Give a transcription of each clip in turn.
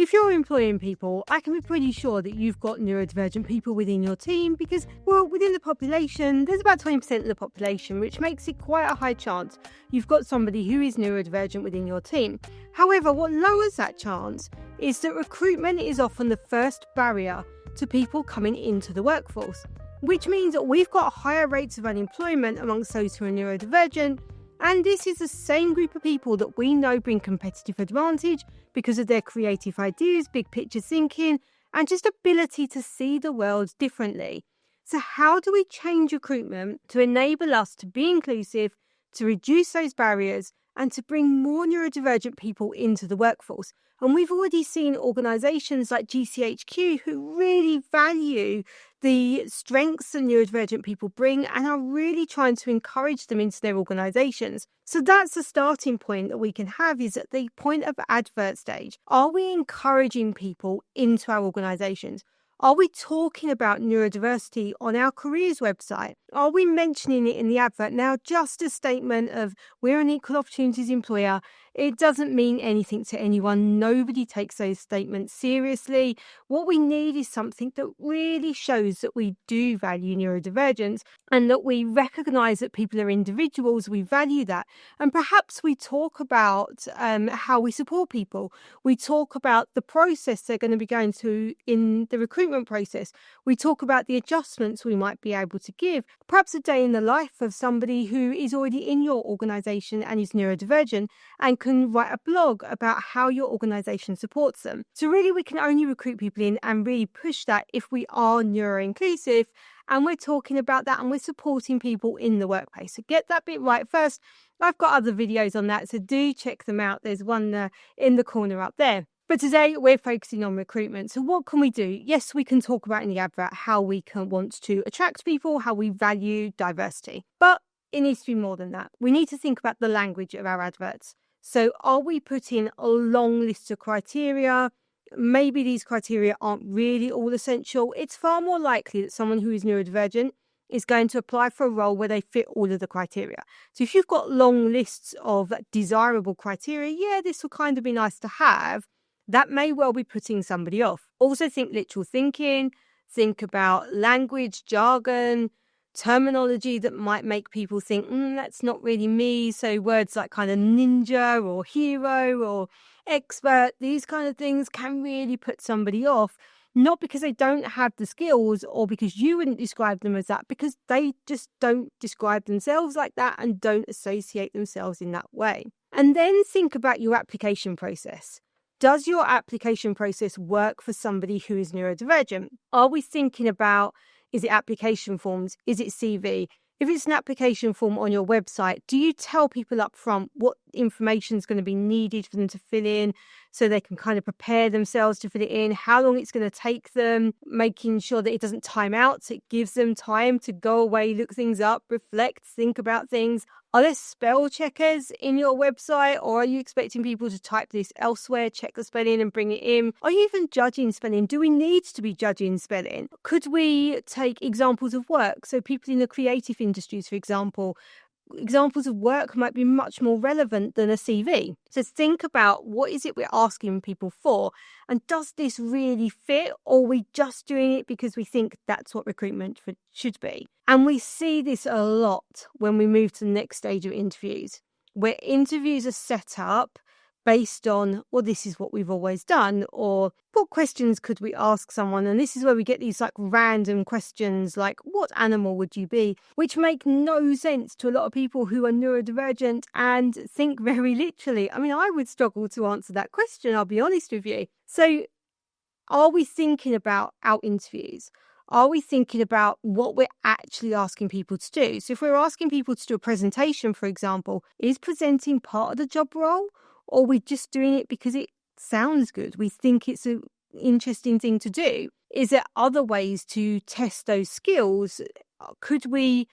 If you're employing people, I can be pretty sure that you've got neurodivergent people within your team because, well, within the population, there's about 20% of the population, which makes it quite a high chance you've got somebody who is neurodivergent within your team. However, what lowers that chance is that recruitment is often the first barrier to people coming into the workforce, which means that we've got higher rates of unemployment amongst those who are neurodivergent. And this is the same group of people that we know bring competitive advantage because of their creative ideas, big picture thinking, and just ability to see the world differently. So how do we change recruitment to enable us to be inclusive, to reduce those barriers, and to bring more neurodivergent people into the workforce? And we've already seen organisations like GCHQ who really value the strengths that neurodivergent people bring and are really trying to encourage them into their organisations. So that's the starting point that we can have, is at the point of advert stage. Are we encouraging people into our organisations? Are we talking about neurodiversity on our careers website? Are we mentioning it in the advert? Now, just a statement of we're an equal opportunities employer, it doesn't mean anything to anyone. Nobody takes those statements seriously. What we need is something that really shows that we do value neurodivergence and that we recognise that people are individuals. We value that. And perhaps we talk about how we support people. We talk about the process they're going to be going through in the recruitment process. We talk about the adjustments we might be able to give. Perhaps a day in the life of somebody who is already in your organisation and is neurodivergent and can write a blog about how your organisation supports them. So really we can only recruit people in and really push that if we are neuroinclusive and we're talking about that and we're supporting people in the workplace. So get that bit right first. I've got other videos on that, so do check them out. There's one in the corner up there. But today we're focusing on recruitment. So what can we do? Yes, we can talk about in the advert how we can want to attract people, how we value diversity. But it needs to be more than that. We need to think about the language of our adverts. So are we putting a long list of criteria? Maybe these criteria aren't really all essential. It's far more likely that someone who is neurodivergent is going to apply for a role where they fit all of the criteria. So if you've got long lists of desirable criteria, yeah, this will kind of be nice to have. That may well be putting somebody off. Also think literal thinking, think about language, jargon, terminology that might make people think, that's not really me. So words like kind of ninja or hero or expert, these kind of things can really put somebody off, not because they don't have the skills or because you wouldn't describe them as that, because they just don't describe themselves like that and don't associate themselves in that way. And then think about your application process. Does your application process work for somebody who is neurodivergent? Are we thinking about, is it application forms? Is it CV? If it's an application form on your website, do you tell people up front what information is going to be needed for them to fill in so they can kind of prepare themselves to fill it in, how long it's going to take them, making sure that it doesn't time out, so it gives them time to go away, look things up, reflect, think about things. Are there spell checkers in your website, or are you expecting people to type this elsewhere, check the spelling and bring it in? Are you even judging spelling? Do we need to be judging spelling? Could we take examples of work? So people in the creative industries, for example, examples of work might be much more relevant than a CV. So think about what is it we're asking people for, and does this really fit, or are we just doing it because we think that's what recruitment should be? And we see this a lot when we move to the next stage of interviews, where interviews are set up based on, well, this is what we've always done, or what questions could we ask someone? And this is where we get these like random questions like, what animal would you be? Which make no sense to a lot of people who are neurodivergent and think very literally. I mean, I would struggle to answer that question, I'll be honest with you. So are we thinking about our interviews? Are we thinking about what we're actually asking people to do? So if we're asking people to do a presentation, for example, is presenting part of the job role? Or are we just doing it because it sounds good? We think it's an interesting thing to do. Is there other ways to test those skills? Could we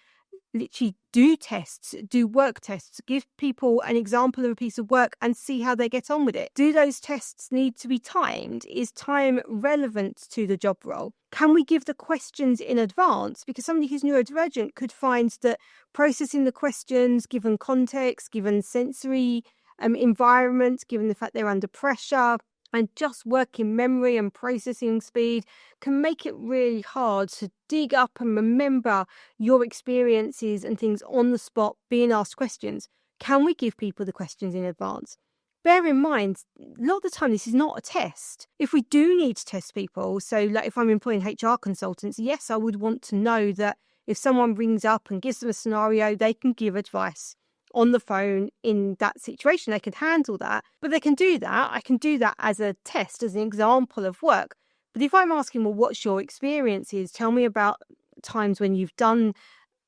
literally do tests, do work tests, give people an example of a piece of work and see how they get on with it? Do those tests need to be timed? Is time relevant to the job role? Can we give the questions in advance? Because somebody who's neurodivergent could find that processing the questions, given context, given sensory environment, given the fact they're under pressure, And just working memory and processing speed can make it really hard to dig up and remember your experiences and things on the spot being asked questions. Can we give people the questions in advance? Bear in mind, a lot of the time, this is not a test. If we do need to test people, so like if I'm employing HR consultants, yes, I would want to know that if someone rings up and gives them a scenario, they can give advice on the phone in that situation. They can handle that, but they can do that. I can do that as a test, as an example of work. But if I'm asking, well, what's your experiences? Tell me about times when you've done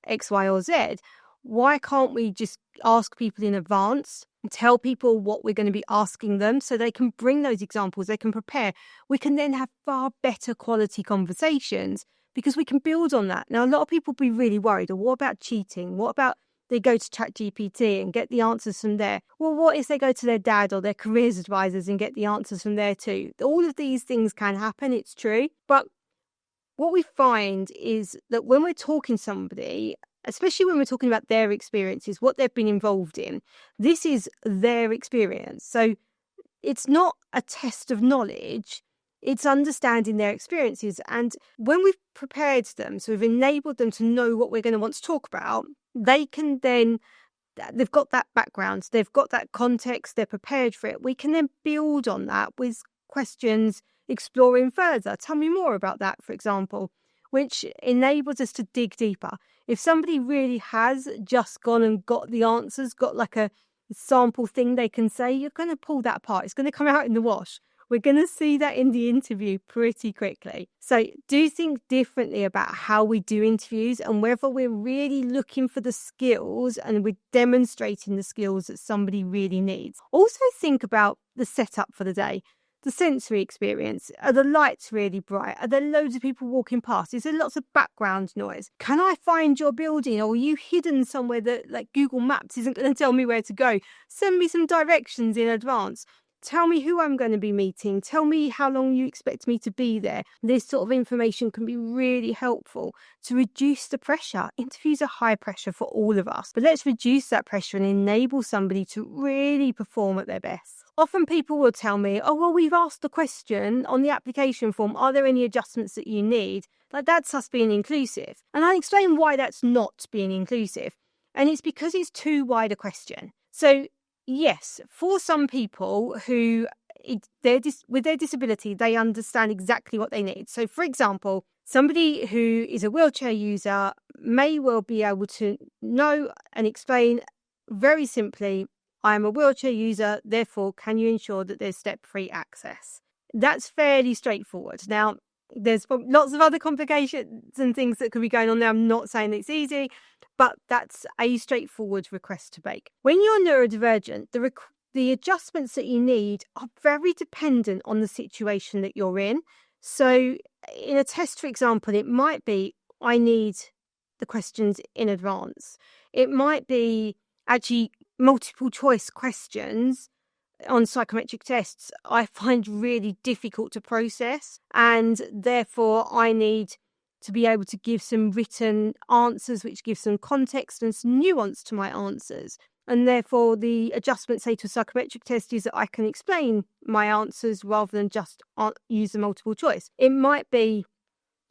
X, Y, or Z. Why can't we just ask people in advance and tell people what we're going to be asking them so they can bring those examples, they can prepare. We can then have far better quality conversations because we can build on that. Now, a lot of people be really worried, what about cheating? What about they go to ChatGPT and get the answers from there? Well, what if they go to their dad or their careers advisors and get the answers from there too? All of these things can happen, it's true. But what we find is that when we're talking to somebody, especially when we're talking about their experiences, what they've been involved in, this is their experience. So it's not a test of knowledge, it's understanding their experiences. And when we've prepared them, so we've enabled them to know what we're going to want to talk about, they can then, they've got that background, they've got that context, they're prepared for it. We can then build on that with questions, exploring further. Tell me more about that, for example, which enables us to dig deeper. If somebody really has just gone and got the answers, got like a sample thing they can say, you're going to pull that apart. It's going to come out in the wash. We're going to see that in the interview pretty quickly. So do think differently about how we do interviews and whether we're really looking for the skills and we're demonstrating the skills that somebody really needs. Also think about the setup for the day. The sensory experience. Are the lights really bright? Are there loads of people walking past? Is there lots of background noise? Can I find your building? Or are you hidden somewhere that like Google Maps isn't going to tell me where to go? Send me some directions in advance. Tell me who I'm going to be meeting. Tell me how long you expect me to be there. This sort of information can be really helpful to reduce the pressure. Interviews are high pressure for all of us, but let's reduce that pressure and enable somebody to really perform at their best. Often people will tell me, oh, well, we've asked the question on the application form, are there any adjustments that you need? Like, that's us being inclusive. And I explain why that's not being inclusive. And it's because it's too wide a question. So yes, for some people who, with their disability, they understand exactly what they need. So for example, somebody who is a wheelchair user may well be able to know and explain very simply, I am a wheelchair user, therefore, can you ensure that there's step-free access? That's fairly straightforward. Now, there's lots of other complications and things that could be going on there. I'm not saying it's easy, but that's a straightforward request to make. When you're neurodivergent, the adjustments that you need are very dependent on the situation that you're in. So in a test, for example, it might be, I need the questions in advance. It might be actually multiple choice questions on psychometric tests I find really difficult to process, and therefore I need to be able to give some written answers which give some context and some nuance to my answers. And therefore the adjustment, say, to a psychometric test is that I can explain my answers rather than just use the multiple choice. It might be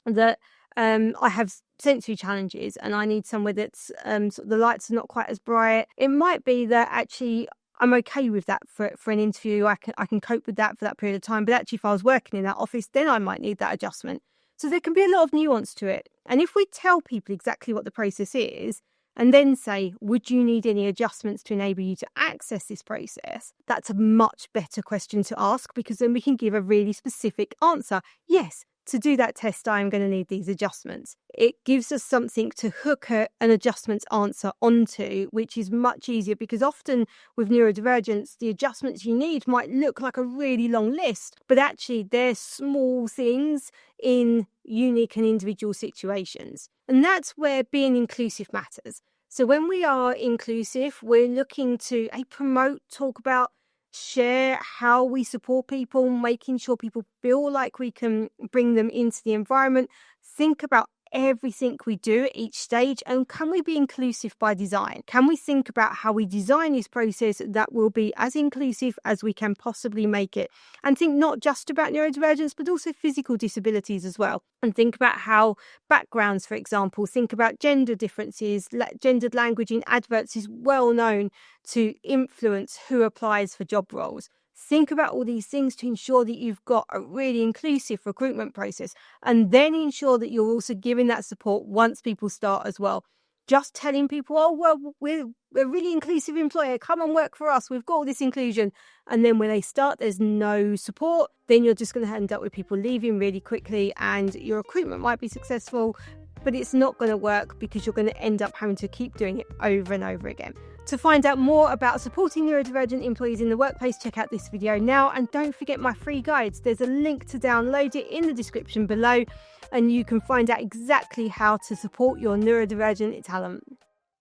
that I have sensory challenges and I need somewhere that's sort of the lights are not quite as bright. It might be that actually I'm okay with that for an interview. I can cope with that for that period of time. But actually, if I was working in that office, then I might need that adjustment. So there can be a lot of nuance to it. And if we tell people exactly what the process is and then say, would you need any adjustments to enable you to access this process? That's a much better question to ask, because then we can give a really specific answer. Yes, to do that test, I'm going to need these adjustments. It gives us something to hook an adjustments answer onto, which is much easier, because often with neurodivergence, the adjustments you need might look like a really long list, but actually they're small things in unique and individual situations. And that's where being inclusive matters. So when we are inclusive, we're looking to promote, talk about, share how we support people, making sure people feel like we can bring them into the environment. Think about everything we do at each stage? And can we be inclusive by design? Can we think about how we design this process that will be as inclusive as we can possibly make it? And think not just about neurodivergence, but also physical disabilities as well. And think about how backgrounds, for example, think about gender differences. Gendered language in adverts is well known to influence who applies for job roles. Think about all these things to ensure that you've got a really inclusive recruitment process, and then ensure that you're also giving that support once people start as well. Just telling people, oh, well, we're a really inclusive employer, come and work for us, we've got all this inclusion. And then when they start, there's no support, then you're just going to end up with people leaving really quickly, and your recruitment might be successful, but it's not going to work because you're going to end up having to keep doing it over and over again. To find out more about supporting neurodivergent employees in the workplace, check out this video now, and don't forget my free guides. There's a link to download it in the description below, and you can find out exactly how to support your neurodivergent talent.